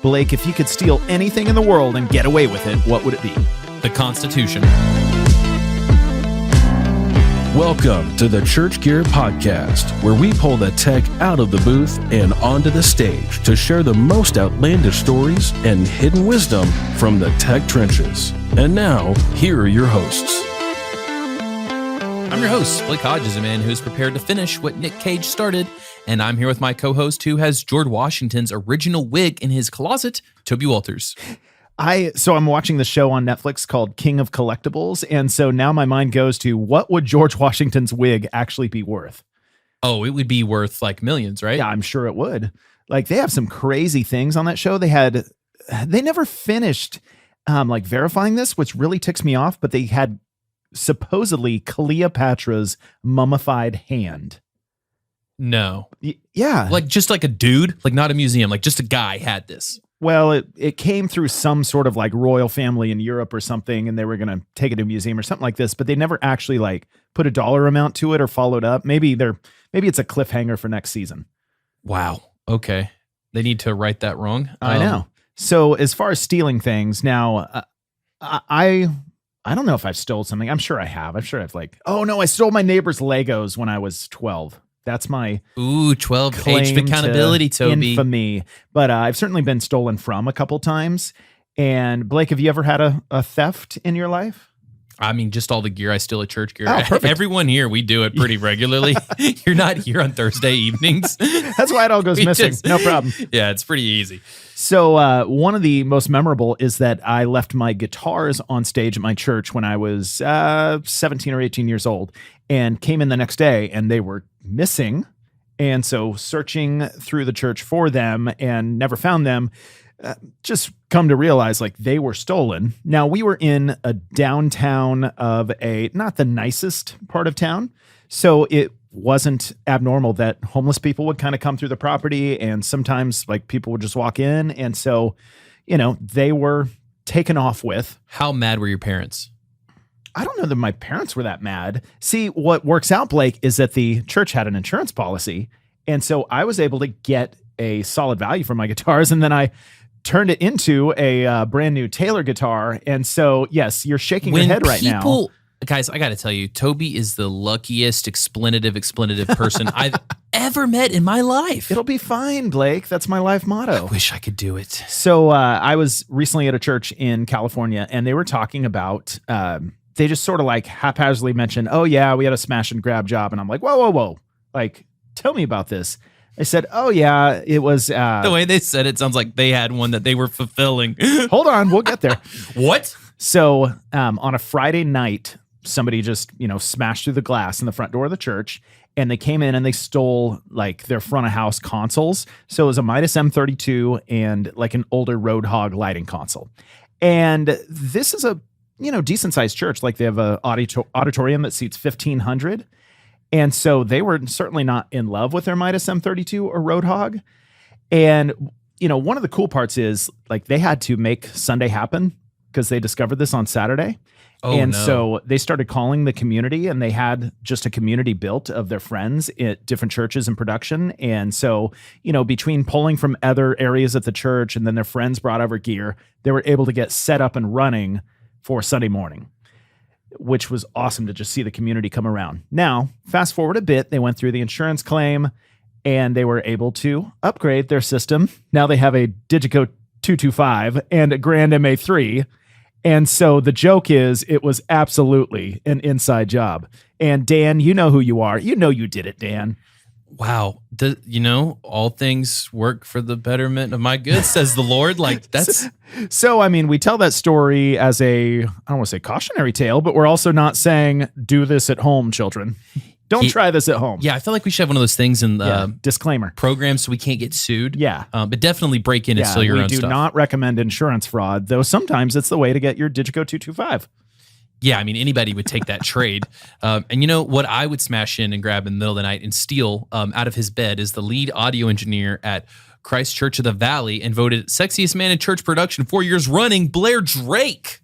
Blake, if you could steal anything in the world and get away with it, what would it be? The Constitution. Welcome to the Church Gear Podcast, where we pull the tech out of the booth and onto the stage to share the most outlandish stories and hidden wisdom from the tech trenches. And now, here are your hosts. I'm your host, Blake Hodges, a man who's prepared to finish what Nick Cage started. And I'm here with my co-host who has George Washington's original wig in his closet, Toby Walters. So I'm watching the show on Netflix called King of Collectibles. And so now my mind goes to, what would George Washington's wig actually be worth? Oh, it would be worth like millions, right? Yeah, I'm sure it would. Like, they have some crazy things on that show. They never finished like verifying this, which really ticks me off, but they had supposedly Cleopatra's mummified hand. No. Yeah. Like just like a dude, like not a museum, like just a guy had this. Well, it came through some sort of like royal family in Europe or something, and they were going to take it to a museum or something like this, but they never actually like put a dollar amount to it or followed up. Maybe it's a cliffhanger for next season. Wow. Okay. They need to right that wrong. I know. So as far as stealing things, now I don't know if I've stole something. I'm sure I have. I'm sure I've oh no, I stole my neighbor's Legos when I was 12. That's my 12 age of accountability, Toby. Infamy. But I've certainly been stolen from a couple times. And Blake, have you ever had a theft in your life? I mean, just all the gear I steal at church gear. Oh, perfect. Everyone here, we do it pretty regularly. You're not here on Thursday evenings. That's why it all goes missing. No problem. Yeah, it's pretty easy. So one of the most memorable is that I left my guitars on stage at my church when I was 17 or 18 years old, and came in the next day and they were missing. And so searching through the church for them and never found them, just come to realize like they were stolen. Now, we were in a downtown of not the nicest part of town. So it wasn't abnormal that homeless people would kind of come through the property, and sometimes like people would just walk in. And so, they were taken off with. How mad were your parents? I don't know that my parents were that mad. See, what works out, Blake, is that the church had an insurance policy. And so I was able to get a solid value for my guitars. And then I turned it into a brand new Taylor guitar. And so, yes, you're shaking your head right now. Guys, I got to tell you, Toby is the luckiest expletive person I've ever met in my life. It'll be fine, Blake. That's my life motto. I wish I could do it. So I was recently at a church in California, and they were talking about, they just sort of like haphazardly mentioned, oh yeah, we had a smash and grab job. And I'm like, whoa. Like, tell me about this. They said, oh yeah, it was. The way they said it sounds like they had one that they were fulfilling. Hold on, we'll get there. What? So on a Friday night, somebody just, smashed through the glass in the front door of the church, and they came in and they stole like their front of house consoles. So it was a Midas M32 and like an older Roadhog lighting console. And this is a, decent sized church. Like, they have a auditorium that seats 1,500. And so they were certainly not in love with their Midas M32 or Roadhog. And, one of the cool parts is like they had to make Sunday happen because they discovered this on Saturday. So they started calling the community, and they had just a community built of their friends at different churches in production. And so, between pulling from other areas at the church and then their friends brought over gear, they were able to get set up and running for Sunday morning, which was awesome to just see the community come around. Now, fast forward a bit, they went through the insurance claim and they were able to upgrade their system. Now they have a Digico 225 and a Grand MA3. And so the joke is it was absolutely an inside job. And Dan, you know who you are. You know you did it, Dan. Wow. All things work for the betterment of my good, says the Lord. Like, that's... So, I mean, we tell that story as I don't want to say cautionary tale, but we're also not saying do this at home, children. Don't try this at home. Yeah, I feel like we should have one of those things in the disclaimer program so we can't get sued. Yeah. But definitely break in and steal your own stuff. We do not recommend insurance fraud, though sometimes it's the way to get your Digico 225. Yeah, I mean, anybody would take that trade. And what I would smash in and grab in the middle of the night and steal out of his bed is the lead audio engineer at Christ Church of the Valley and voted sexiest man in church production 4 years running, Blair Drake.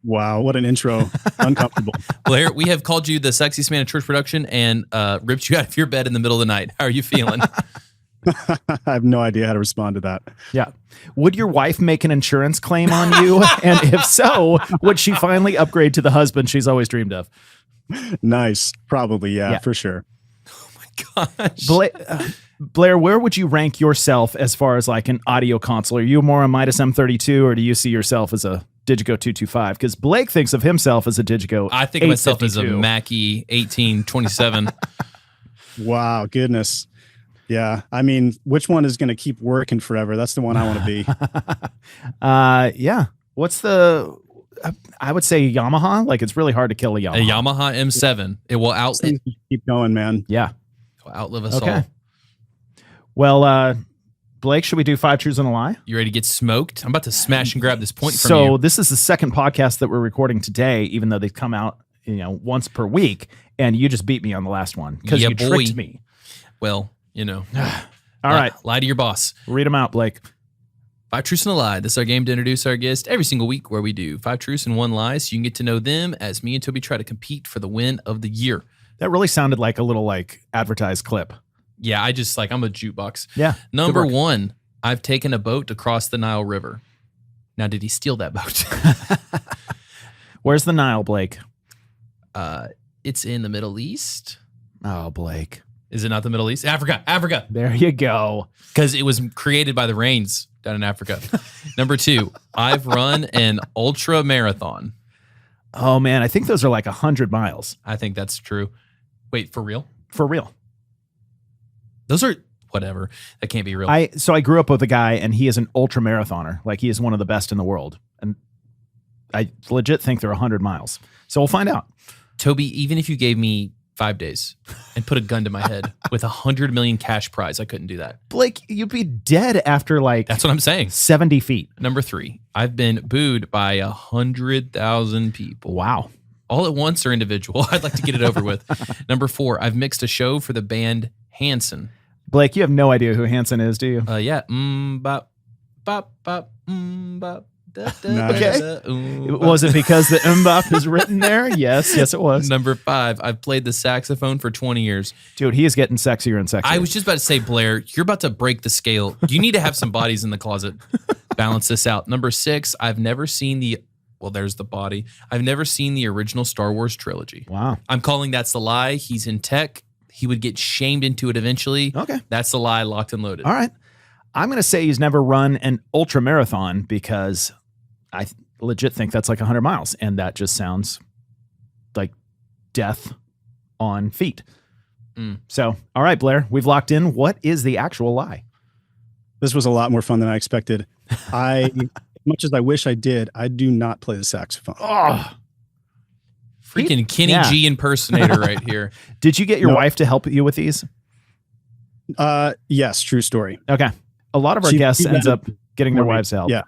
Wow, what an intro. Uncomfortable. Blair, we have called you the sexiest man in church production and ripped you out of your bed in the middle of the night. How are you feeling? I have no idea how to respond to that. Yeah. Would your wife make an insurance claim on you? And if so, would she finally upgrade to the husband she's always dreamed of? Nice. Probably. Yeah, for sure. Gosh. Blair, where would you rank yourself as far as like an audio console? Are you more a Midas M32 or do you see yourself as a Digico 225? Because Blake thinks of himself as a Digico. I think of myself as a Mackie 1827. Wow. Goodness. Yeah. I mean, which one is going to keep working forever? That's the one I want to be. Yeah. What's the, I would say Yamaha. Like it's really hard to kill a Yamaha. A Yamaha M7. It will Keep going, man. Yeah. outlive us all. Well, Blake, should we do 5 Truths and a Lie? You ready to get smoked? I'm about to smash and grab this point from So you. this is the second podcast that we're recording today, even though they come out, once per week, and you just beat me on the last one because you tricked me. Well, All right. Lie to your boss. Read them out, Blake. 5 Truths and a Lie. This is our game to introduce our guest every single week where we do 5 truths and 1 lie so you can get to know them as me and Toby try to compete for the win of the year. That really sounded like a little advertised clip. Yeah, I'm a jukebox. Yeah. Number 1, I've taken a boat to cross the Nile River. Now, did he steal that boat? Where's the Nile, Blake? It's in the Middle East. Oh, Blake. Is it not the Middle East? Africa. There you go. Because it was created by the rains down in Africa. Number 2, I've run an ultra marathon. Oh, man. I think those are like 100 miles. I think that's true. Wait, for real? For real. Those are whatever. That can't be real. So I grew up with a guy, and he is an ultra marathoner. Like, he is one of the best in the world. And I legit think they're 100 miles. So we'll find out. Toby, even if you gave me 5 days and put a gun to my head with 100 million cash prize, I couldn't do that. Blake, you'd be dead after That's what I'm saying. 70 feet. Number 3, I've been booed by 100,000 people. Wow. All at once or individual. I'd like to get it over with. Number 4, I've mixed a show for the band Hanson. Blake, you have no idea who Hanson is, do you? Yeah. Bop, bop, bop, bop. Da, da, Okay. da, Was it because the mbop is written there? Yes, it was. Number 5, I've played the saxophone for 20 years. Dude, he is getting sexier and sexier. I was just about to say, Blair, you're about to break the scale. You need to have some bodies in the closet. Balance this out. Number 6, I've never seen there's the body. I've never seen the original Star Wars trilogy. Wow. I'm calling that's the lie. He's in tech. He would get shamed into it eventually. Okay. That's the lie, locked and loaded. All right. I'm going to say he's never run an ultra marathon because I legit think that's like 100 miles. And that just sounds like death on feet. So, all right, Blair, we've locked in. What is the actual lie? This was a lot more fun than I expected. As much as I wish I did, I do not play the saxophone. Oh, Freaking Kenny G impersonator right here. Did you get your wife to help you with these? Yes, true story. Okay. A lot of our guests ends up getting their wives help. Yeah.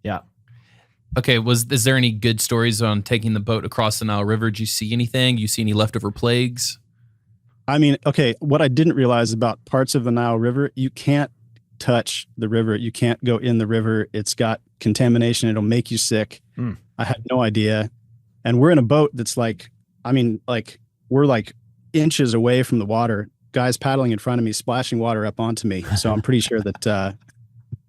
Yeah. Okay, is there any good stories on taking the boat across the Nile River? Did you see anything? You see any leftover plagues? I mean, okay, what I didn't realize about parts of the Nile River, you can't touch the river. You can't go in the river. It's got contamination. It'll make you sick. I had no idea. And we're in a boat that's we're like inches away from the water. Guys paddling in front of me, splashing water up onto me. So I'm pretty sure that I'm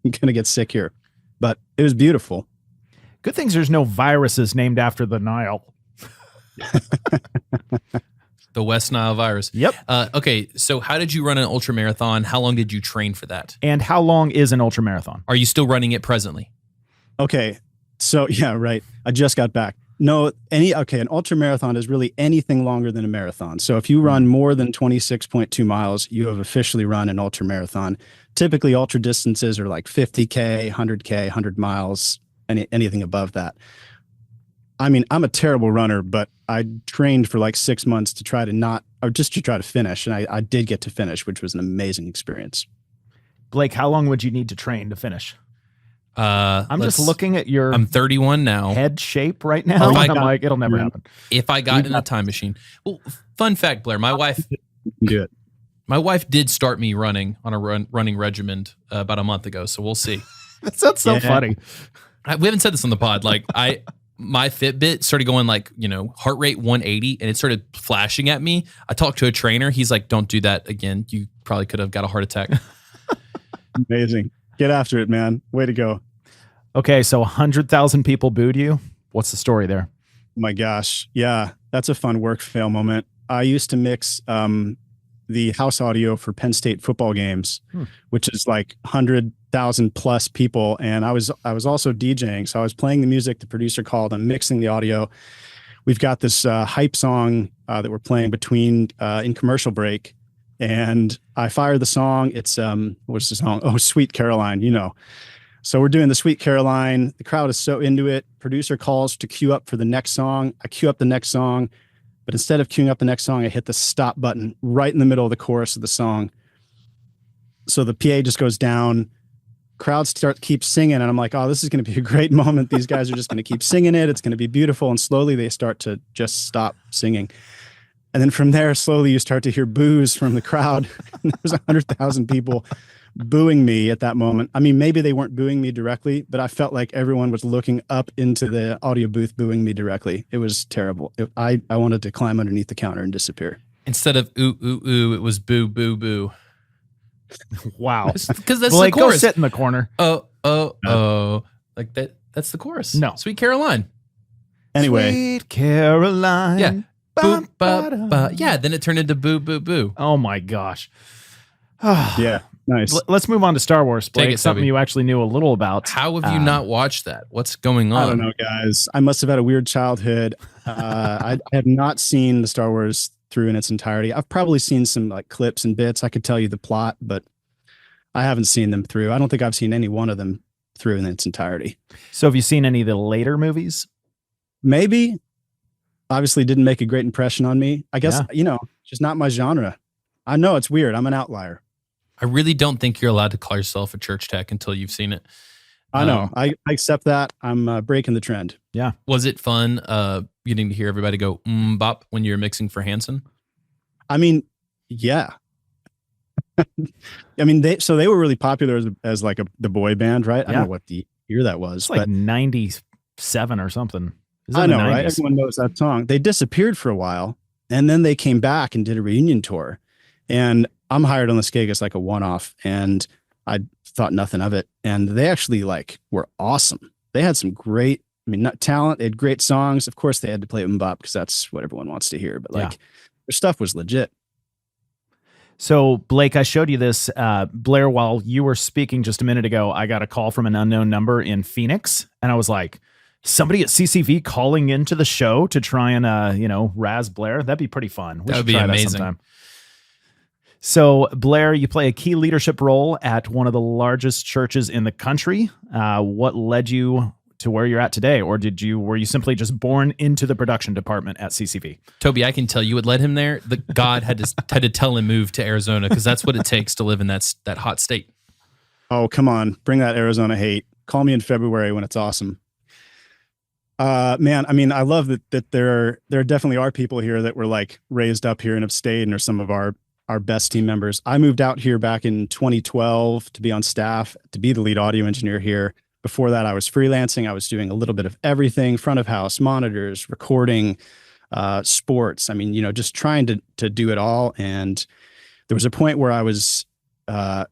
going to get sick here. But it was beautiful. Good things there's no viruses named after the Nile. The West Nile virus. Yep. Okay, so how did you run an ultra marathon? How long did you train for that? And how long is an ultra marathon? Are you still running it presently? Okay. So yeah, right. I just got back. No, an ultra marathon is really anything longer than a marathon. So if you run more than 26.2 miles, you have officially run an ultra marathon. Typically ultra distances are like 50K, 100K, 100 miles, anything above that. I mean, I'm a terrible runner, but I trained for like 6 months to try to finish. And I did get to finish, which was an amazing experience. Blake, how long would you need to train to finish? I'm just looking at your I'm 31 now. head shape right now. And I'm like, it'll never happen. If I got in a time machine. Well, fun fact, Blair, my wife Do it. my wife did start me running on a running regimen about a month ago, so we'll see. That sounds so funny. We haven't said this on the pod. Like my Fitbit started going heart rate 180 and it started flashing at me. I talked to a trainer. He's like, don't do that again. You probably could have got a heart attack. Amazing. Get after it, man. Way to go. Okay, so 100,000 people booed you. What's the story there? Oh my gosh. Yeah, that's a fun work fail moment. I used to mix the house audio for Penn State football games, which is like 100,000 plus people. And I was also DJing. So I was playing the music the producer called. I'm mixing the audio. We've got this hype song that we're playing between in commercial break. And I fire the song. It's what's the song? Oh, Sweet Caroline, you know. So we're doing the Sweet Caroline. The crowd is so into it. Producer calls to queue up for the next song. I queue up the next song, but instead of queuing up the next song, I hit the stop button right in the middle of the chorus of the song. So the PA just goes down. Crowds keep singing, and I'm like, oh, this is going to be a great moment. These guys are just going to keep singing it. It's going to be beautiful. And slowly they start to just stop singing. And then from there, slowly you start to hear boos from the crowd. There's 100,000 people booing me at that moment. I mean, maybe they weren't booing me directly, but I felt like everyone was looking up into the audio booth booing me directly. It was terrible. I wanted to climb underneath the counter and disappear. Instead of ooh, ooh, ooh, it was boo, boo, boo. Wow. Because that's Blake, the chorus. go sit in the corner. Oh. Like that. That's the chorus. No. Sweet Caroline. Anyway. Sweet Caroline. Yeah. Boo, ba, ba. Yeah, then it turned into boo, boo, boo. Oh my gosh. Yeah. Nice. Let's move on to Star Wars, Blake. Take it, something Toby. you actually knew a little about. How have you not watched that? What's going on? I don't know, guys. I must have had a weird childhood. I have not seen the Star Wars through in its entirety. I've probably seen some like clips and bits. I could tell you the plot, but I haven't seen them through. I don't think I've seen any one of them through in its entirety. So have you seen any of the later movies? Maybe. Obviously didn't make a great impression on me. I guess, just not my genre. I know it's weird. I'm an outlier. I really don't think you're allowed to call yourself a church tech until you've seen it. I know. I accept that. I'm breaking the trend. Yeah. Was it fun getting to hear everybody go bop when you're mixing for Hanson? I mean, yeah. I mean, they were really popular as like the boy band, right? I don't know what the year that was. It's like 97 or something. I know, right? Everyone knows that song. They disappeared for a while, and then they came back and did a reunion tour. And I'm hired on this gig as like a one-off, and I thought nothing of it. And they actually like were awesome. They had some great, not talent. They had great songs. Of course, they had to play MMMBop because that's what everyone wants to hear. But like their stuff was legit. So Blake, I showed you this, Blair, while you were speaking just a minute ago. I got a call from an unknown number in Phoenix, and I was like, somebody at CCV calling into the show to try and, razz Blair. That'd be pretty fun. That would be amazing. So Blair, you play a key leadership role at one of the largest churches in the country. What led you to where you're at today? Or were you simply just born into the production department at CCV? Toby, I can tell you what led him there. God had to tell him move to Arizona because that's what it takes to live in that hot state. Oh, come on. Bring that Arizona hate. Call me in February when it's awesome. Man, I mean, I love that there definitely are people here that were like raised up here and have stayed and are some of our best team members. I moved out here back in 2012 to be on staff, to be the lead audio engineer here. Before that, I was freelancing. I was doing a little bit of everything, front of house, monitors, recording, sports. I mean, just trying to do it all. And there was a point where I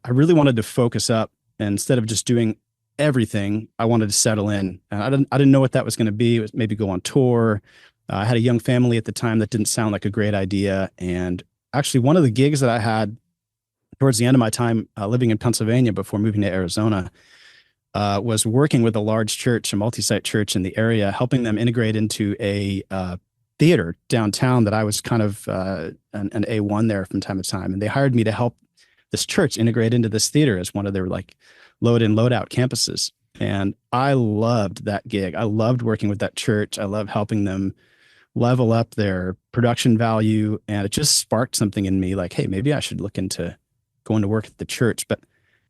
really wanted to focus up, and instead of just doing everything, I wanted to settle in. And I didn't know what that was going to be. It was maybe go on tour. I had a young family at the time that didn't sound like a great idea. And actually, one of the gigs that I had towards the end of my time living in Pennsylvania before moving to Arizona was working with a large church, a multi-site church in the area, helping them integrate into a theater downtown that I was kind of an A1 there from time to time. And they hired me to help this church integrate into this theater as one of their like load in, load out campuses. And I loved that gig. I loved working with that church. I loved helping them level up their production value. And it just sparked something in me like, hey, maybe I should look into going to work at the church. But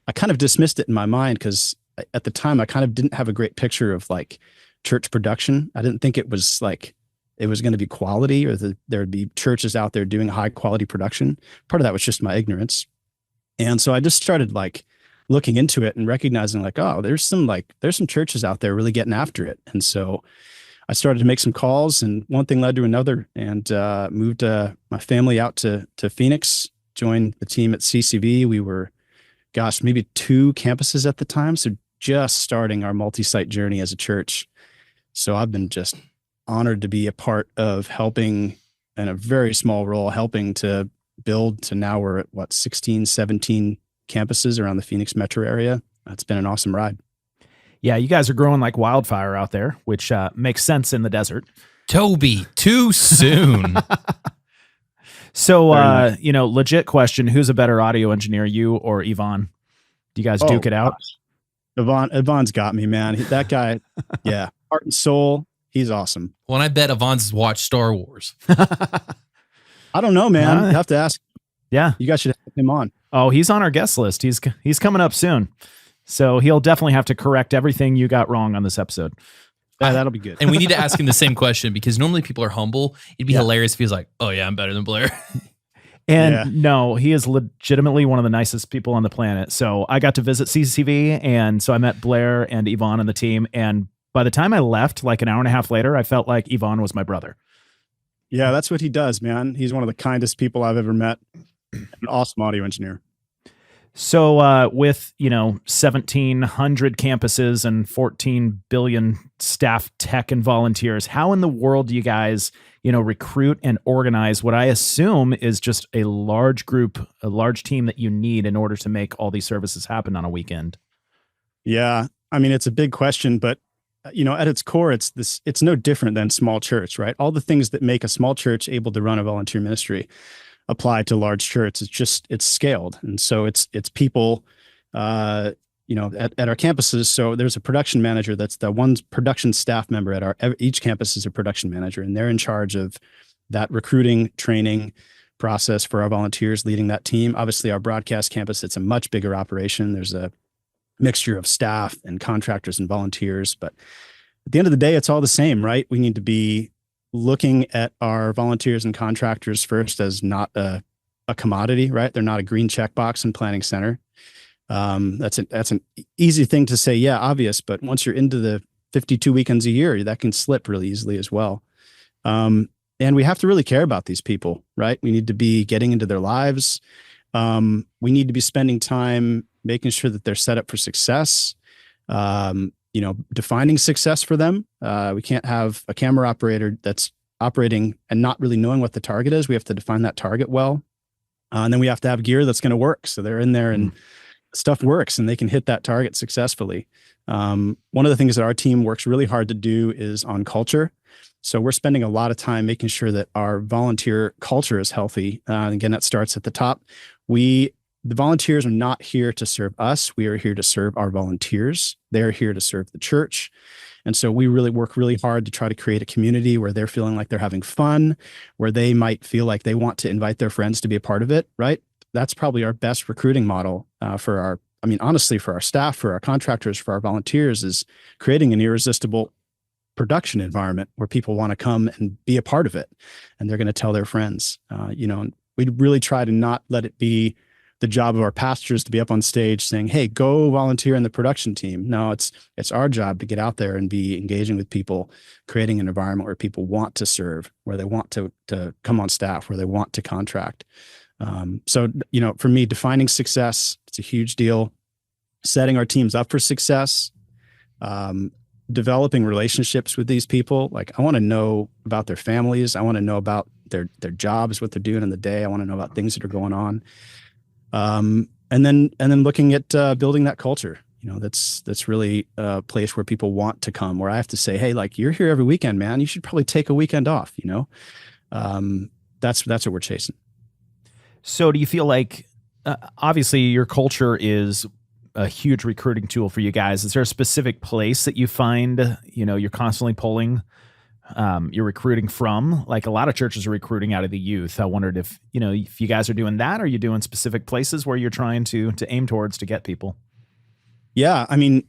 I kind of dismissed it in my mind because at the time I kind of didn't have a great picture of like church production. I didn't think it was like, it was going to be quality or there would be churches out there doing high quality production. Part of that was just my ignorance. And so I just started like looking into it and recognizing like, oh, there's some churches out there really getting after it. And so I started to make some calls, and one thing led to another, and moved my family out to Phoenix, joined the team at CCV. We were gosh, maybe 2 campuses at the time. So just starting our multi-site journey as a church. So I've been just honored to be a part of helping in a very small role, helping to build to now we're at 16, 17 campuses around the Phoenix metro area. It's been an awesome ride. Yeah, you guys are growing like wildfire out there, which makes sense in the desert. Toby, too soon. So, legit question, who's a better audio engineer, you or Yvonne? Do you guys duke it out? Yvonne's got me, man. That guy, yeah, heart and soul. He's awesome. Well, I bet Yvonne's watched Star Wars. I don't know, man. You have to ask. Yeah. You guys should have him on. Oh, he's on our guest list. He's coming up soon. So he'll definitely have to correct everything you got wrong on this episode. Yeah, that'll be good. And we need to ask him the same question because normally people are humble. It'd be hilarious if he was like, oh yeah, I'm better than Blair. And no, he is legitimately one of the nicest people on the planet. So I got to visit CCV, and so I met Blair and Yvonne and the team. And by the time I left, like an hour and a half later, I felt like Yvonne was my brother. Yeah, that's what he does, man. He's one of the kindest people I've ever met. An awesome audio engineer. So with, 1,700 campuses and 14 billion staff, tech, and volunteers, how in the world do you guys, recruit and organize what I assume is just a large group, a large team that you need in order to make all these services happen on a weekend? Yeah, I mean, it's a big question, but at its core, it's no different than small church, right? All the things that make a small church able to run a volunteer ministry apply to large church. It's scaled. And so it's people, at our campuses. So there's a production manager. That's the one production staff member each campus is a production manager, and they're in charge of that recruiting training process for our volunteers, leading that team. Obviously our broadcast campus, it's a much bigger operation. There's a mixture of staff and contractors and volunteers, but at the end of the day, it's all the same, right? We need to be looking at our volunteers and contractors first as not a commodity, right? They're not a green checkbox in planning center. That's an easy thing to say. Yeah, obvious. But once you're into the 52 weekends a year, that can slip really easily as well. And we have to really care about these people, right? We need to be getting into their lives. We need to be spending time making sure that they're set up for success. Defining success for them. We can't have a camera operator that's operating and not really knowing what the target is. We have to define that target well. And then we have to have gear that's going to work. So they're in there and stuff works and they can hit that target successfully. One of the things that our team works really hard to do is on culture. So we're spending a lot of time making sure that our volunteer culture is healthy. Again, that starts at the top. The volunteers are not here to serve us. We are here to serve our volunteers. They're here to serve the church. And so we really work really hard to try to create a community where they're feeling like they're having fun, where they might feel like they want to invite their friends to be a part of it, right? That's probably our best recruiting model honestly, for our staff, for our contractors, for our volunteers, is creating an irresistible production environment where people want to come and be a part of it. And they're going to tell their friends, and we really try to not let it be the job of our pastors to be up on stage saying, hey, go volunteer in the production team. No, it's our job to get out there and be engaging with people, creating an environment where people want to serve, where they want to come on staff, where they want to contract. For me, defining success, it's a huge deal. Setting our teams up for success, developing relationships with these people. Like, I want to know about their families. I want to know about their jobs, what they're doing in the day. I want to know about things that are going on. And then looking at building that culture, that's really a place where people want to come, where I have to say, hey, like, you're here every weekend, man. You should probably take a weekend off. That's what we're chasing. So do you feel like, obviously your culture is a huge recruiting tool for you guys. Is there a specific place that you find, you're constantly pulling, you're recruiting from? Like, a lot of churches are recruiting out of the youth. I wondered if you guys are doing that, or are you doing specific places where you're trying to aim towards to get people? Yeah. I mean,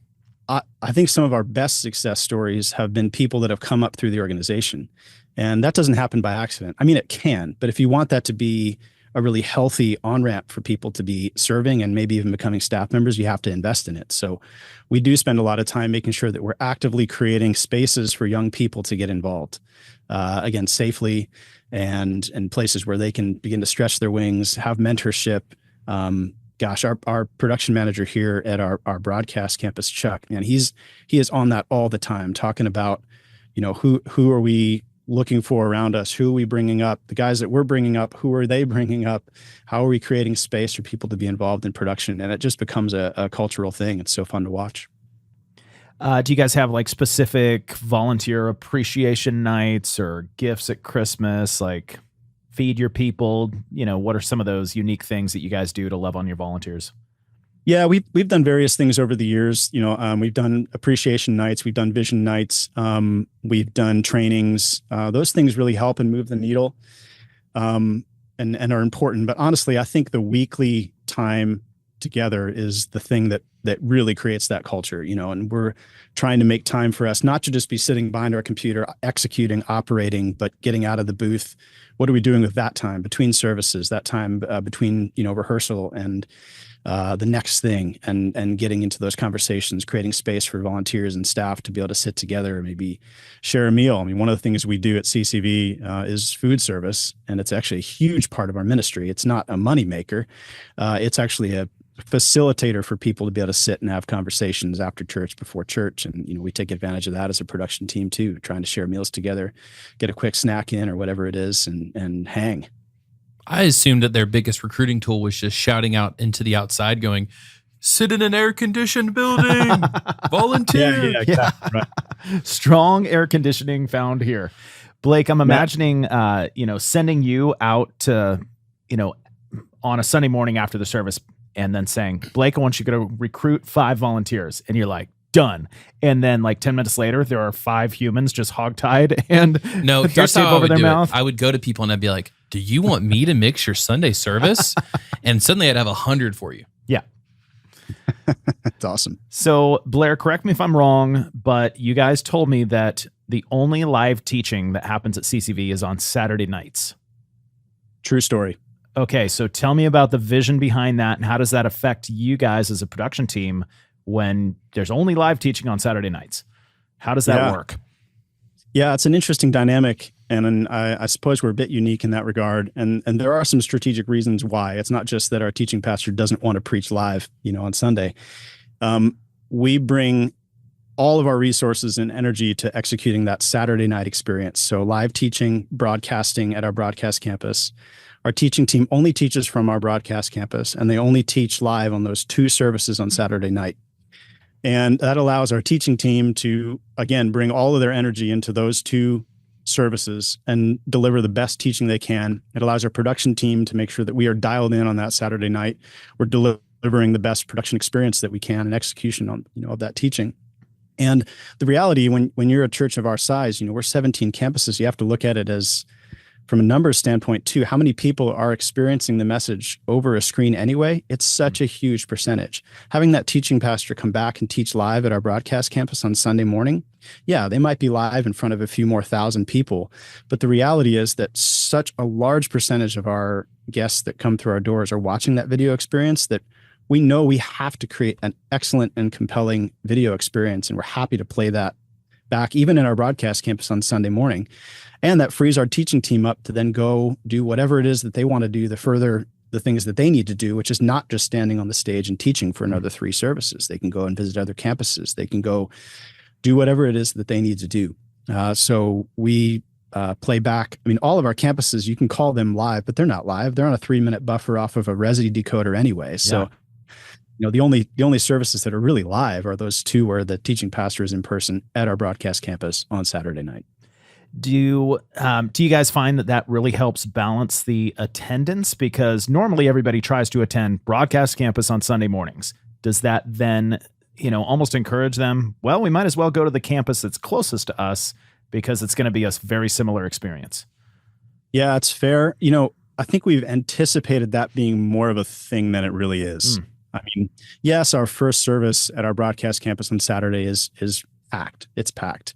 I think some of our best success stories have been people that have come up through the organization, and that doesn't happen by accident. I mean, it can, but if you want that to be a really healthy on-ramp for people to be serving and maybe even becoming staff members, you have to invest in it. So we do spend a lot of time making sure that we're actively creating spaces for young people to get involved, again, safely, and places where they can begin to stretch their wings, have mentorship, gosh, our production manager here at our broadcast campus, Chuck, man, he is on that all the time, talking about, who are we looking for around us? Who are we bringing up? The guys that we're bringing up, who are they bringing up? How are we creating space for people to be involved in production? And it just becomes a cultural thing. It's so fun to watch. Do you guys have like specific volunteer appreciation nights or gifts at Christmas, like feed your people? What are some of those unique things that you guys do to love on your volunteers? Yeah, we've done various things over the years. We've done appreciation nights, we've done vision nights, we've done trainings. Those things really help and move the needle, and are important. But honestly, I think the weekly time together is the thing that really creates that culture. And we're trying to make time for us not to just be sitting behind our computer executing, operating, but getting out of the booth. What are we doing with that time between services? That time between rehearsal and the next thing, and getting into those conversations, creating space for volunteers and staff to be able to sit together and maybe share a meal. I mean, one of the things we do at CCV is food service, and it's actually a huge part of our ministry. It's not a moneymaker. It's actually a facilitator for people to be able to sit and have conversations after church, before church. And, we take advantage of that as a production team too, trying to share meals together, get a quick snack in or whatever it is, and hang. I assumed that their biggest recruiting tool was just shouting out into the outside going, sit in an air-conditioned building, volunteer. Yeah, exactly. Right. Strong air conditioning found here. Blake, I'm imagining, sending you out to, on a Sunday morning after the service and then saying, Blake, I want you to go recruit 5 volunteers. And you're like, done. And then like 10 minutes later, there are 5 humans just hogtied and no, duct here's tape how I over would their do mouth. it. I would go to people and I'd be like, do you want me to mix your Sunday service? And suddenly I'd have 100 for you. Yeah. That's awesome. So Blair, correct me if I'm wrong, but you guys told me that the only live teaching that happens at CCV is on Saturday nights. True story. Okay, so tell me about the vision behind that, and how does that affect you guys as a production team when there's only live teaching on Saturday nights? How does that work? Yeah, it's an interesting dynamic, and I suppose we're a bit unique in that regard. And there are some strategic reasons why. It's not just that our teaching pastor doesn't want to preach live, on Sunday. We bring all of our resources and energy to executing that Saturday night experience. So live teaching, broadcasting at our broadcast campus. Our teaching team only teaches from our broadcast campus, and they only teach live on those 2 services on Saturday night. And that allows our teaching team to, again, bring all of their energy into those 2 services and deliver the best teaching they can. It allows our production team to make sure that we are dialed in on that Saturday night. We're delivering the best production experience that we can and execution on, of that teaching. And the reality, when you're a church of our size, we're 17 campuses, you have to look at it as, from a numbers standpoint too, how many people are experiencing the message over a screen anyway? It's such a huge percentage. Having that teaching pastor come back and teach live at our broadcast campus on Sunday morning, yeah, they might be live in front of a few more thousand people. But the reality is that such a large percentage of our guests that come through our doors are watching that video experience that we know we have to create an excellent and compelling video experience. And we're happy to play that back, even in our broadcast campus on Sunday morning. And that frees our teaching team up to then go do whatever it is that they want to do to further the things that they need to do, which is not just standing on the stage and teaching for another 3 services. They can go and visit other campuses. They can go do whatever it is that they need to do. So we play back. I mean, all of our campuses, you can call them live, but they're not live. They're on a 3-minute buffer off of a Resi decoder anyway. So, the only services that are really live are those 2 where the teaching pastor is in person at our broadcast campus on Saturday night. Do you guys find that really helps balance the attendance? Because normally everybody tries to attend broadcast campus on Sunday mornings. Does that then, almost encourage them? Well, we might as well go to the campus that's closest to us because it's going to be a very similar experience. Yeah, it's fair. I think we've anticipated that being more of a thing than it really is. I mean, yes, our first service at our broadcast campus on Saturday is packed. It's packed.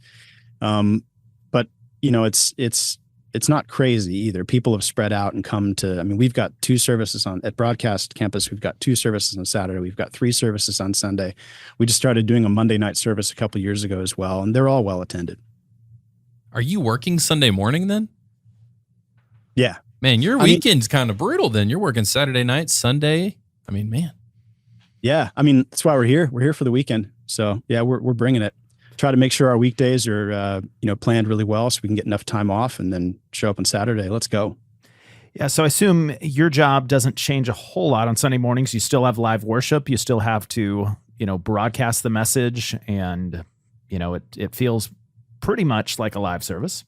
But it's not crazy either. People have spread out and come to, we've got 2 services at broadcast campus. We've got 2 services on Saturday. We've got 3 services on Sunday. We just started doing a Monday night service a couple of years ago as well. And they're all well attended. Are you working Sunday morning then? Yeah. Man, your weekend's kind of brutal then. You're working Saturday night, Sunday. I mean, man. Yeah. I mean, that's why we're here. We're here for the weekend. So yeah, we're bringing it. Try to make sure our weekdays are, planned really well so we can get enough time off and then show up on Saturday. Let's go. Yeah, so I assume your job doesn't change a whole lot on Sunday mornings. You still have live worship. You still have to, broadcast the message, and, it feels pretty much like a live service.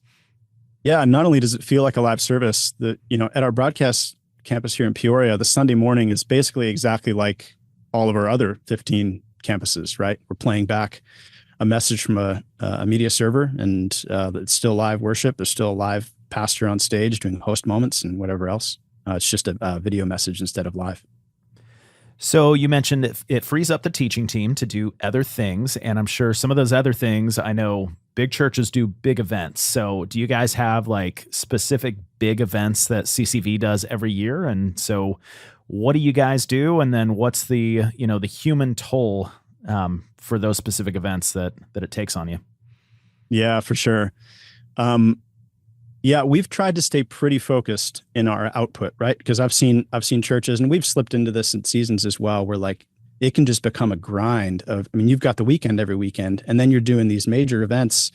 Yeah, not only does it feel like a live service, at our broadcast campus here in Peoria, the Sunday morning is basically exactly like all of our other 15 campuses, right? We're playing back a message from a media server, and it's still live worship. There's still a live pastor on stage doing host moments and whatever else. It's just a video message instead of live. So you mentioned it frees up the teaching team to do other things, and I'm sure some of those other things, I know big churches do big events. So do you guys have like specific big events that CCV does every year? And so what do you guys do? And then what's the human toll for those specific events that it takes on you? Yeah, for sure. Yeah, we've tried to stay pretty focused in our output, right? Because I've seen churches, and we've slipped into this in seasons as well, where like it can just become a grind of, you've got the weekend every weekend, and then you're doing these major events,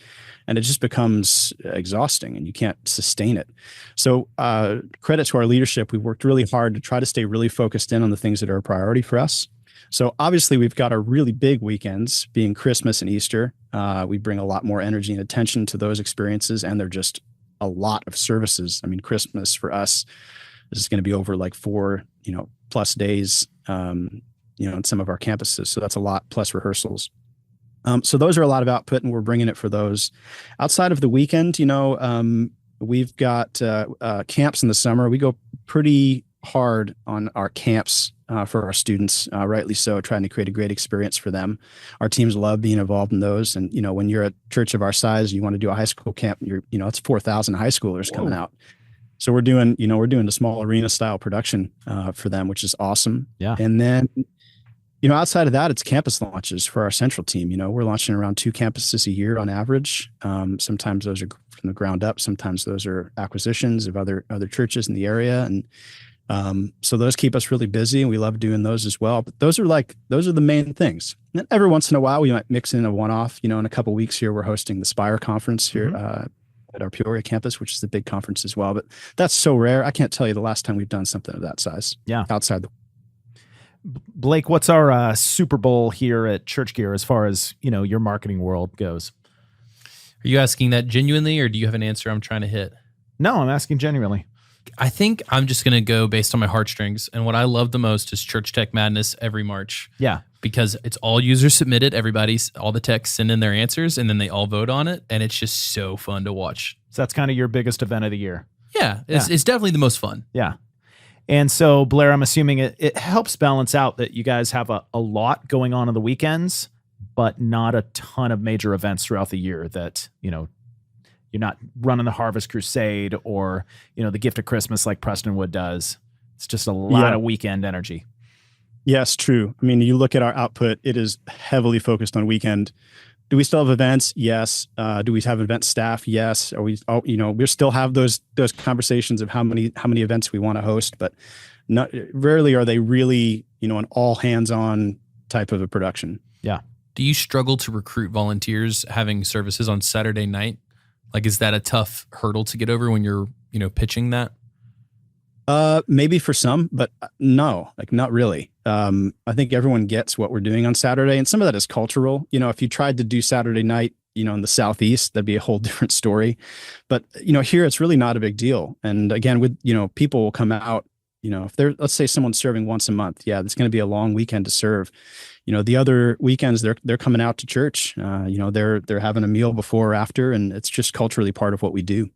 and it just becomes exhausting and you can't sustain it. So credit to our leadership. We've worked really hard to try to stay really focused in on the things that are a priority for us. So obviously we've got our really big weekends being Christmas and Easter. We bring a lot more energy and attention to those experiences, and they're just a lot of services. I mean, Christmas for us is going to be over like 4, plus days, in some of our campuses. So that's a lot plus rehearsals. So those are a lot of output, and we're bringing it for those. Outside of the weekend, we've got camps in the summer. We go pretty hard on our camps for our students, rightly so, trying to create a great experience for them. Our teams love being involved in those. And, when you're a church of our size, you want to do a high school camp, it's 4,000 high schoolers coming out. So we're doing a small arena style production for them, which is awesome. Yeah. And then, outside of that, it's campus launches for our central team. We're launching around 2 campuses a year on average. Sometimes those are from the ground up. Sometimes those are acquisitions of other churches in the area. And so those keep us really busy, and we love doing those as well. But those are the main things. And every once in a while, we might mix in a one-off. In a couple of weeks here, we're hosting the Spire conference here at our Peoria campus, which is a big conference as well. But that's so rare. I can't tell you the last time we've done something of that size. Yeah. Outside the. Blake, what's our Super Bowl here at Church Gear as far as, your marketing world goes? Are you asking that genuinely, or do you have an answer I'm trying to hit? No, I'm asking genuinely. I think I'm just going to go based on my heartstrings. And what I love the most is Church Tech Madness every March. Yeah. Because it's all user submitted. All the techs send in their answers, and then they all vote on it. And it's just so fun to watch. So that's kind of your biggest event of the year. Yeah. It's definitely the most fun. Yeah. And so, Blair, I'm assuming it helps balance out that you guys have a lot going on the weekends, but not a ton of major events throughout the year that, you're not running the Harvest Crusade or, the Gift of Christmas like Prestonwood does. It's just a lot of weekend energy. Yes, true. I mean, you look at our output, it is heavily focused on weekend. Do we still have events? Yes. Do we have event staff? Yes. Are we, we still have those conversations of how many events we want to host, but rarely are they really, an all hands on type of a production. Yeah. Do you struggle to recruit volunteers having services on Saturday night? Like, is that a tough hurdle to get over when you're, pitching that? Maybe for some, but no, like not really. I think everyone gets what we're doing on Saturday, and some of that is cultural. If you tried to do Saturday night, in the Southeast, that'd be a whole different story. But, here it's really not a big deal. And again, with, people will come out, if let's say someone's serving once a month, it's going to be a long weekend to serve. The other weekends they're coming out to church, they're having a meal before or after, and it's just culturally part of what we do.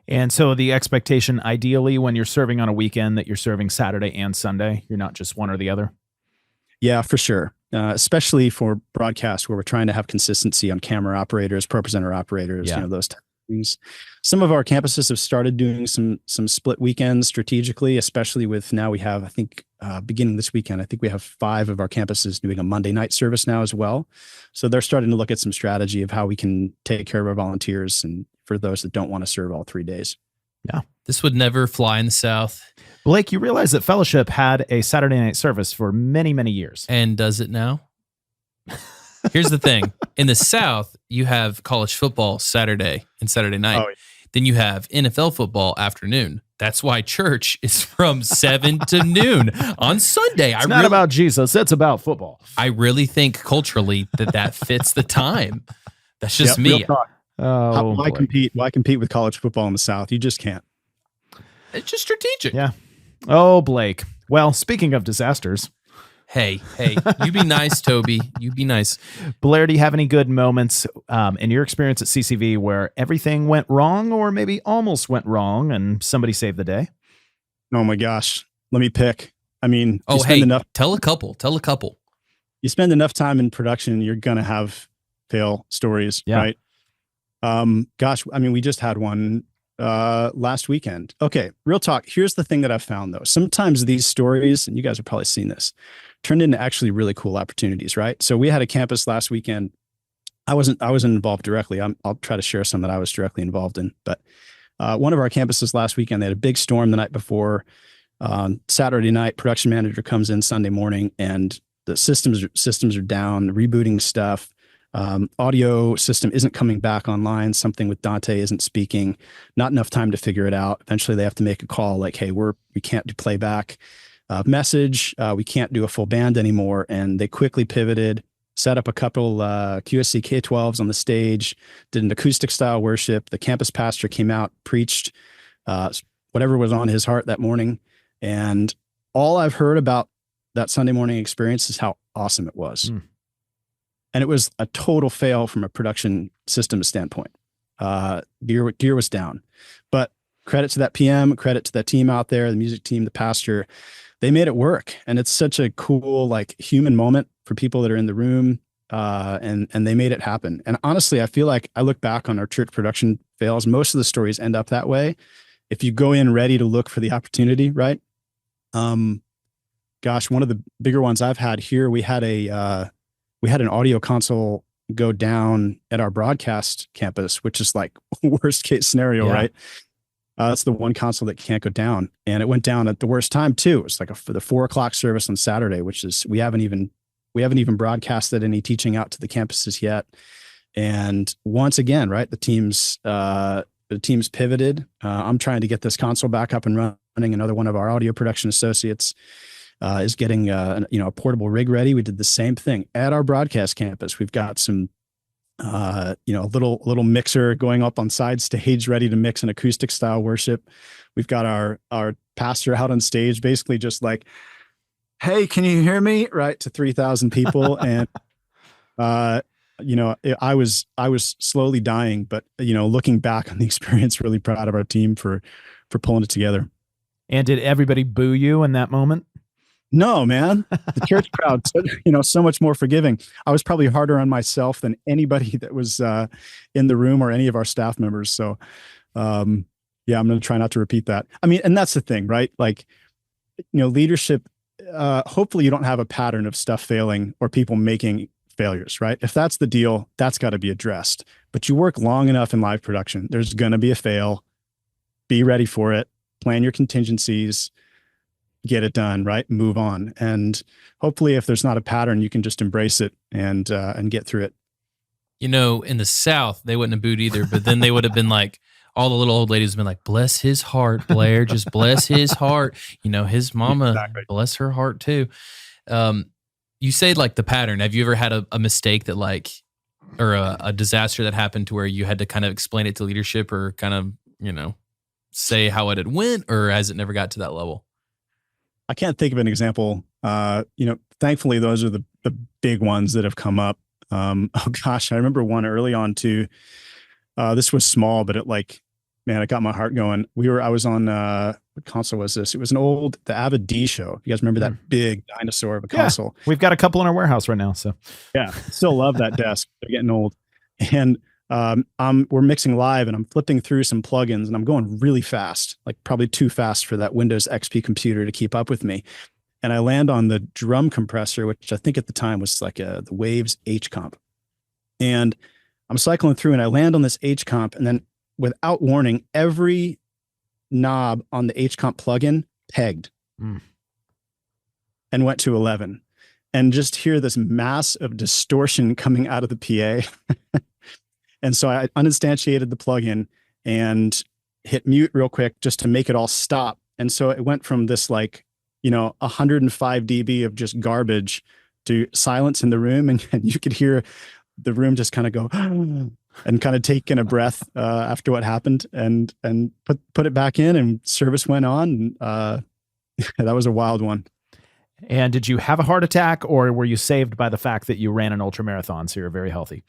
And so the expectation, ideally, when you're serving on a weekend, that you're serving Saturday and Sunday, you're not just one or the other. Yeah, for sure. Especially for broadcast where we're trying to have consistency on camera operators, pro presenter operators, those types of things. Some of our campuses have started doing some split weekends strategically, especially with now we have, I think, beginning this weekend, I think we have 5 of our campuses doing a Monday night service now as well. So they're starting to look at some strategy of how we can take care of our volunteers and for those that don't want to serve all 3 days. Yeah. This would never fly in the South. Blake, you realize that Fellowship had a Saturday night service for many, many years. And does it now? Here's the thing. In the South, you have college football Saturday and Saturday night. Oh, yeah. Then you have NFL football afternoon. That's why church is from 7 to noon on Sunday. It's not about Jesus. It's about football. I really think culturally that fits the time. That's just me. Real talk. Oh, Why boy. compete? Why compete with college football in the South? You just can't. It's just strategic. Yeah. Oh, Blake. Well, speaking of disasters, Hey, you be nice, Toby. You be nice. Blair, do you have any good moments in your experience at CCV where everything went wrong or maybe almost went wrong and somebody saved the day? Oh my gosh. Let me pick. I mean, Oh, hey, tell a couple. You spend enough time in production, you're going to have fail stories, Yeah. right? Gosh, I mean, we just had one last weekend. Okay, real talk. Here's the thing that I've found though. Sometimes these stories, and you guys have probably seen this, turned into actually really cool opportunities, right? So we had a campus last weekend. I wasn't involved directly. I'll try to share some that I was directly involved in. But one of our campuses last weekend, they had a big storm the night before. Saturday night, production manager comes in Sunday morning, and the systems are down, rebooting stuff. Audio system isn't coming back online. Something with Dante isn't speaking. Not enough time to figure it out. Eventually, they have to make a call like, "Hey, we can't do playback message. We can't do a full band anymore." And they quickly pivoted, set up a couple QSC K-12s on the stage, did an acoustic style worship. The campus pastor came out, preached whatever was on his heart that morning. And all I've heard about that Sunday morning experience is how awesome it was. Mm. And it was a total fail from a production system standpoint. Gear was down, but credit to that PM, credit to that team out there, the music team, the pastor, they made it work. And it's such a cool, like, human moment for people that are in the room. And they made it happen. And honestly, I feel like I look back on our church production fails. Most of the stories end up that way. If you go in ready to look for the opportunity, right? Gosh, one of the bigger ones I've had here, we had an audio console go down at our broadcast campus, which is like worst case scenario, Yeah. right? That's the one console that can't go down. And it went down at the worst time too. It's like for the 4:00 service on Saturday, which is, we haven't even broadcasted any teaching out to the campuses yet. And once again, right, the team's pivoted. I'm trying to get this console back up and running. Another one of our audio production associates is getting a portable rig ready. We did the same thing at our broadcast campus. We've got some a little mixer going up on side stage, ready to mix an acoustic style worship. We've got our pastor out on stage, basically just like, "Hey, can you hear me?" Right, to 3,000 people. And I was slowly dying, but looking back on the experience, really proud of our team for pulling it together. And did everybody boo you in that moment? No, man. The church crowd, so much more forgiving. I was probably harder on myself than anybody that was in the room or any of our staff members. So, I'm going to try not to repeat that. I mean, and that's the thing, right? Like, leadership, hopefully you don't have a pattern of stuff failing or people making failures, right? If that's the deal, that's got to be addressed. But you work long enough in live production, there's going to be a fail. Be ready for it. Plan your contingencies. Get it done, right? Move on. And hopefully if there's not a pattern, you can just embrace it and get through it. In the South, they wouldn't have booed either, but then they would have been like, all the little old ladies have been like, "Bless his heart, Blair, just bless his heart." His mama, Exactly. bless her heart too. You say like the pattern. Have you ever had a mistake that or a disaster that happened to where you had to kind of explain it to leadership or kind of, say how it had went, or has it never got to that level? I can't think of an example. Thankfully, those are the big ones that have come up. Oh gosh, I remember one early on too. This was small, but it got my heart going. I was on, what console was this? It was the Avid D show. You guys remember that big dinosaur of a console? Yeah, we've got a couple in our warehouse right now. So yeah, still love that desk. They're getting old. And we're mixing live and I'm flipping through some plugins and I'm going really fast, like probably too fast for that Windows XP computer to keep up with me. And I land on the drum compressor, which I think at the time was like the Waves H comp. And I'm cycling through and I land on this H comp, and then without warning, every knob on the H comp plugin pegged Mm. and went to 11, and just hear this mass of distortion coming out of the PA. And so I uninstantiated the plugin and hit mute real quick just to make it all stop. And so it went from this 105 dB of just garbage to silence in the room. And you could hear the room just kind of go and kind of take in a breath after what happened, and put it back in, and service went on. That was a wild one. And did you have a heart attack, or were you saved by the fact that you ran an ultra marathon, so you're very healthy?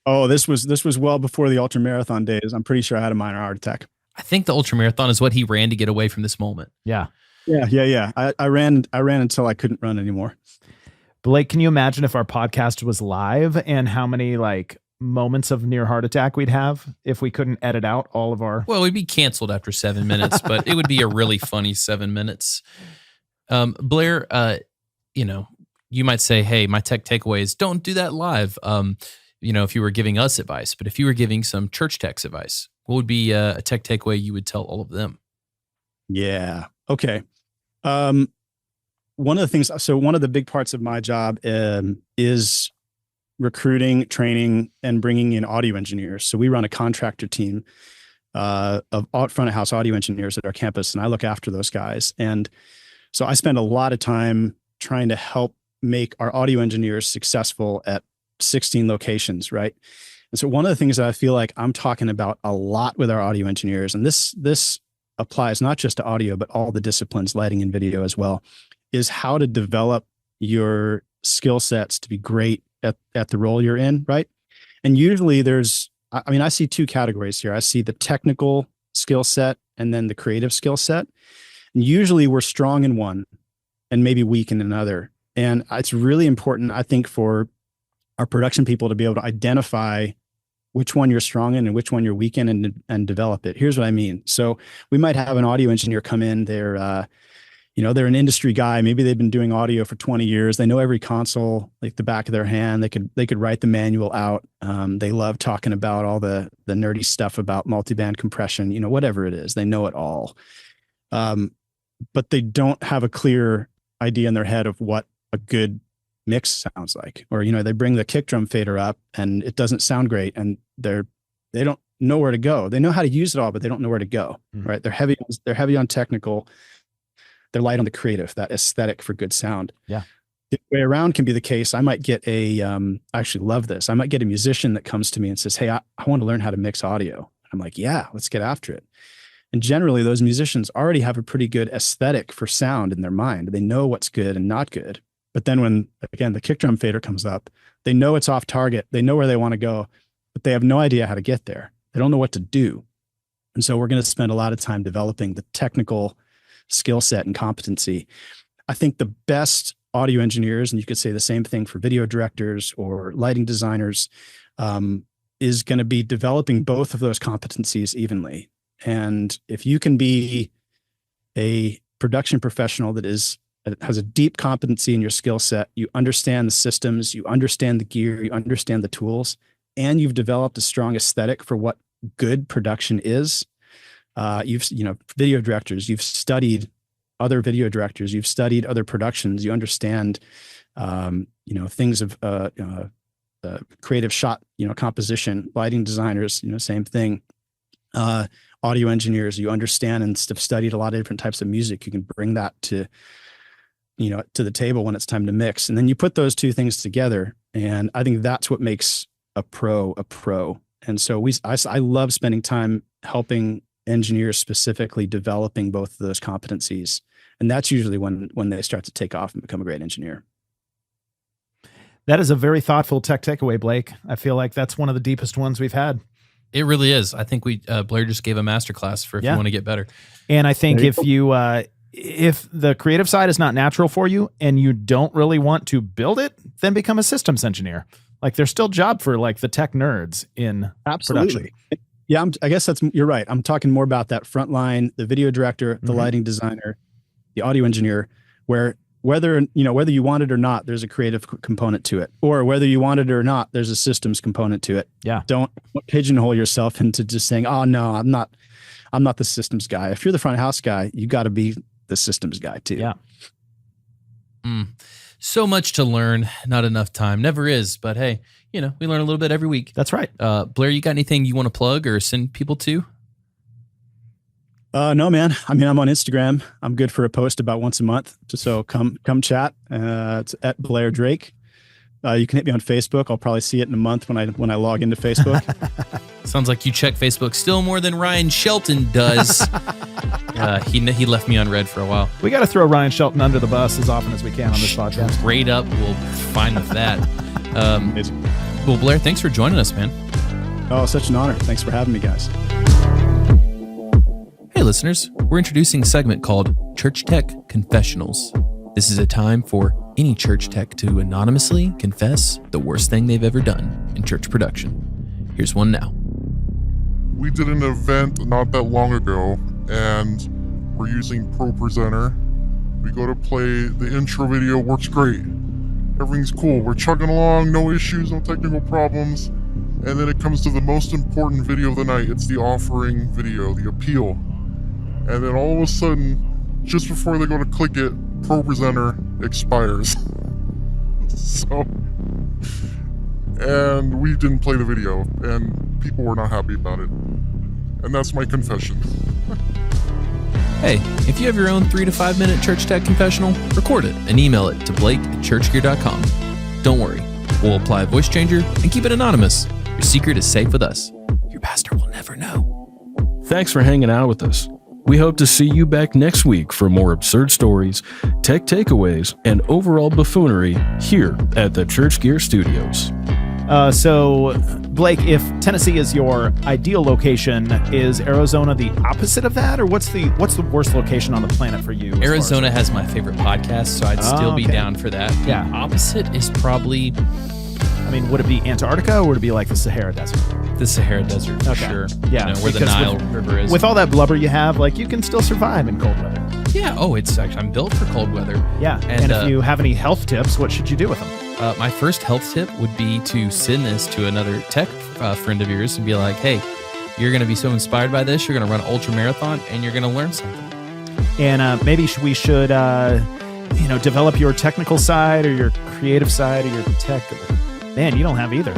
Oh, this was well before the ultra marathon days. I'm pretty sure I had a minor heart attack. I think the ultra marathon is what he ran to get away from this moment. Yeah. Yeah. I ran until I couldn't run anymore. Blake, can you imagine if our podcast was live and how many moments of near heart attack we'd have if we couldn't edit out all of our... Well, we'd be canceled after 7 minutes, but it would be a really funny 7 minutes. Blair, you might say, hey, my tech takeaway is don't do that live. If you were giving us advice, but if you were giving some church techs advice, what would be a tech takeaway you would tell all of them? Yeah. Okay. One of the big parts of my job is recruiting, training, and bringing in audio engineers. So we run a contractor team of front of house audio engineers at our campus, and I look after those guys. And so I spend a lot of time trying to help make our audio engineers successful at 16 locations, right? And so one of the things that I feel like I'm talking about a lot with our audio engineers, and this applies not just to audio, but all the disciplines, lighting and video as well, is how to develop your skill sets to be great at the role you're in, right? And usually I see two categories here. I see the technical skill set and then the creative skill set. And usually we're strong in one and maybe weak in another. And it's really important, I think, for our production people to be able to identify which one you're strong in and which one you're weak in, and develop it. Here's what I mean. So we might have an audio engineer come in. They're an industry guy. Maybe they've been doing audio for 20 years. They know every console like the back of their hand. They could write the manual out. They love talking about all the nerdy stuff about multiband compression, whatever it is. They know it all. But they don't have a clear idea in their head of what a good mix sounds like. Or, they bring the kick drum fader up and it doesn't sound great, and they don't know where to go. They know how to use it all, but they don't know where to go. Right? They're heavy on technical. They're light on the creative, that aesthetic for good sound. Yeah. The way around can be the case. I might get I actually love this. I might get a musician that comes to me and says, hey, I want to learn how to mix audio. I'm like, yeah, let's get after it. And generally those musicians already have a pretty good aesthetic for sound in their mind. They know what's good and not good. But then when, again, the kick drum fader comes up, they know it's off target. They know where they want to go, but they have no idea how to get there. They don't know what to do. And so we're going to spend a lot of time developing the technical skill set and competency. I think the best audio engineers, and you could say the same thing for video directors or lighting designers, is going to be developing both of those competencies evenly. And if you can be a production professional that has a deep competency in your skill set, you understand the systems, you understand the gear, you understand the tools, and you've developed a strong aesthetic for what good production is. Video directors, you've studied other video directors, you've studied other productions, you understand, things of creative shot, composition. Lighting designers, same thing. Audio engineers, you understand and have studied a lot of different types of music. You can bring that to the table when it's time to mix. And then you put those two things together, and I think that's what makes a pro a pro. And so I love spending time helping engineers specifically developing both of those competencies. And that's usually when they start to take off and become a great engineer. That is a very thoughtful tech takeaway, Blake. I feel like that's one of the deepest ones we've had. It really is. I think Blair just gave a masterclass for if you want to get better. And I think if the creative side is not natural for you and you don't really want to build it, then become a systems engineer. Like there's still job for like the tech nerds in production. Yeah, I guess you're right. I'm talking more about that front line, the video director, the lighting designer, the audio engineer, where whether you want it or not, there's a creative component to it, or whether you want it or not, there's a systems component to it. Yeah. Don't pigeonhole yourself into just saying, oh no, I'm not the systems guy. If you're the front of house guy, you got to be the systems guy too. Yeah. So much to learn, not enough time. Never is, but hey, we learn a little bit every week. That's right. Blair, you got anything you want to plug or send people to? No, man. I mean, I'm on Instagram. I'm good for a post about once a month. So come chat. It's at Blair Drake. You can hit me on Facebook. I'll probably see it in a month when I log into Facebook. Sounds like you check Facebook still more than Ryan Shelton does. He left me on red for a while. We got to throw Ryan Shelton under the bus as often as we can on this podcast. Straight up, we'll fine with that. Well, Blair, thanks for joining us, man. Oh, such an honor. Thanks for having me, guys. Hey, listeners. We're introducing a segment called Church Tech Confessionals. This is a time for any church tech to anonymously confess the worst thing they've ever done in church production. Here's one now. We did an event not that long ago, and we're using ProPresenter. We go to play, the intro video works great. Everything's cool. We're chugging along, no issues, no technical problems. And then it comes to the most important video of the night. It's the offering video, the appeal. And then all of a sudden, just before they go to click it, ProPresenter expires. And we didn't play the video, and people were not happy about it. And that's my confession. Hey, if you have your own 3 to 5 minute church tech confessional, record it and email it to blake@churchgear.com. Don't worry, we'll apply a voice changer and keep it anonymous. Your secret is safe with us. Your pastor will never know. Thanks for hanging out with us. We hope to see you back next week for more absurd stories, tech takeaways, and overall buffoonery here at the Church Gear Studios. So, Blake, if Tennessee is your ideal location, is Arizona the opposite of that, or what's the worst location on the planet for you? Arizona has my favorite podcast, so I'd still be okay. down for that. Yeah. The opposite is probably I mean, would it be Antarctica or would it be like the Sahara Desert? the Sahara Desert for Okay. sure. Yeah, where the because Nile River is. With all that blubber you have, like, you can still survive in cold weather. Yeah. Oh, it's actually, I'm built for cold weather. Yeah. And, if you have any health tips, what should you do with them? My first health tip would be to send this to another tech friend of yours and be like, hey, you're going to be so inspired by this. You're going to run an ultra marathon and you're going to learn something. And maybe we should, develop your technical side or your creative side or your tech. Man, you don't have either.